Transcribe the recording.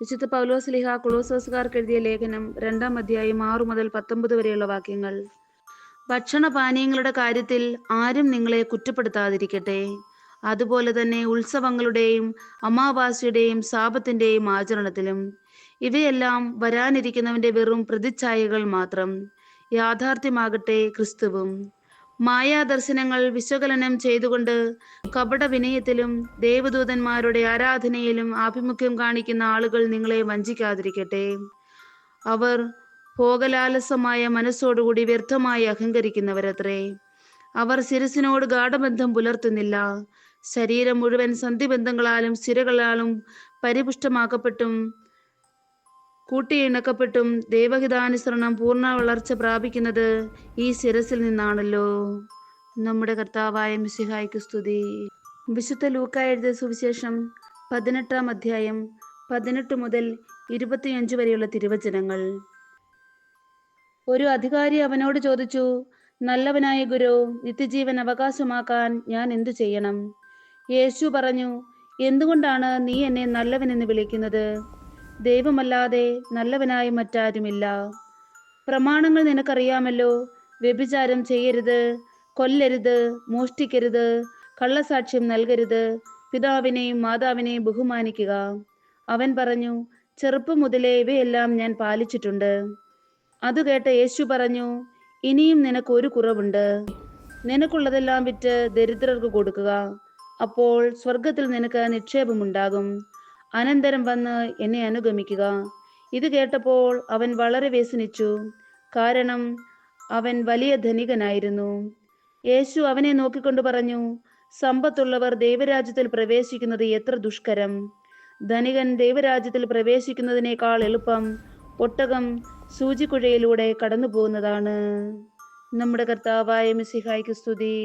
വിശുദ്ധ പൗലോസ്ലീഹ കൊളോസ്സോസുകാർക്ക് എഴുതിയ ലേഖനം 2-ാം അധ്യായം 6 മുതൽ 19 വരെയുള്ള വാക്യങ്ങൾ. ഭക്ഷണപാനീയങ്ങളുടെ കാര്യത്തിൽ ആരും നിങ്ങളെ കുറ്റപ്പെടുത്താതിരിക്കട്ടെ. അതുപോലെ തന്നെ ഉത്സവങ്ങളുടെയും അമാവാസ്യയുടെയും സാപത്തിന്റെയും ആചരണത്തിലും. ഇവയെല്ലാം വരാനിരിക്കുന്നവന്റെ വെറും പ്രതിച്ഛായകൾ മാത്രം. യാഥാർത്ഥ്യമാകട്ടെ ക്രിസ്തുവും. മായാദർശനങ്ങൾ വിശകലനം ചെയ്തുകൊണ്ട് കപട വിനയത്തിലും ദേവദൂതന്മാരുടെ ആരാധനയിലും ആഭിമുഖ്യം കാണിക്കുന്ന ആളുകൾ നിങ്ങളെ വഞ്ചിക്കാതിരിക്കട്ടെ. അവർ ഭോഗലാലസമായ മനസ്സോടുകൂടി വ്യർത്ഥമായി അഹങ്കരിക്കുന്നവരത്രേ. അവർ ശിരസിനോട് ഗാഠബന്ധം പുലർത്തുന്നില്ല. ശരീരം മുഴുവൻ സന്ധിബന്ധങ്ങളാലും സ്ഥിരകളാലും പരിപുഷ്ടമാക്കപ്പെട്ടും കൂട്ടിയിണക്കപ്പെട്ടും ദൈവഹിതാനുസരണം പൂർണ്ണ വളർച്ച പ്രാപിക്കുന്നത് ഈ ശിരസിൽ നിന്നാണല്ലോ. നമ്മുടെ കർത്താവായ മിശിഹായ്ക്ക് സ്തുതി. വിശുദ്ധ ലൂക്കാ എഴുതിയ സുവിശേഷം 18-ാം അധ്യായം 18 മുതൽ 25 വരെയുള്ള തിരുവചനങ്ങൾ. ഒരു അധികാരി അവനോട് ചോദിച്ചു, നല്ലവനായ ഗുരു, നിത്യജീവൻ അവകാശമാക്കാൻ ഞാൻ എന്തു ചെയ്യണം? യേശു പറഞ്ഞു, എന്തുകൊണ്ടാണ് നീ എന്നെ നല്ലവനെന്ന് വിളിക്കുന്നത്? ദൈവമല്ലാതെ നല്ലവനായ മറ്റാരുമില്ല. പ്രമാണങ്ങൾ നിനക്കറിയാമല്ലോ. വ്യഭിചാരം ചെയ്യരുത്, കൊല്ലരുത്, മോഷ്ടിക്കരുത്, കള്ളസാക്ഷ്യം നൽകരുത്, പിതാവിനെയും മാതാവിനെയും ബഹുമാനിക്കുക. അവൻ പറഞ്ഞു, ചെറുപ്പം മുതലേ ഇവയെല്ലാം ഞാൻ പാലിച്ചിട്ടുണ്ട്. അത് കേട്ട യേശു പറഞ്ഞു, ഇനിയും നിനക്ക് ഒരു കുറവുണ്ട്. നിനക്കുള്ളതെല്ലാം വിറ്റ് ദരിദ്രർക്ക് കൊടുക്കുക. അപ്പോൾ സ്വർഗത്തിൽ നിനക്ക് നിക്ഷേപമുണ്ടാകും. അനന്തരം വന്ന് എന്നെ അനുഗമിക്കുക. ഇത് കേട്ടപ്പോൾ അവൻ വളരെ വ്യസനിച്ചു, കാരണം അവൻ വലിയ ധനികനായിരുന്നു. യേശു അവനെ നോക്കിക്കൊണ്ട് പറഞ്ഞു, സമ്പത്തുള്ളവർ ദൈവരാജ്യത്തിൽ പ്രവേശിക്കുന്നത് എത്ര ദുഷ്കരം! ധനികൻ ദൈവരാജ്യത്തിൽ പ്രവേശിക്കുന്നതിനേക്കാൾ എളുപ്പം ഒട്ടകം സൂചിക്കുഴയിലൂടെ കടന്നു പോകുന്നതാണ്. നമ്മുടെ കർത്താവായ മിശിഹായ്ക്ക് സ്തുതി.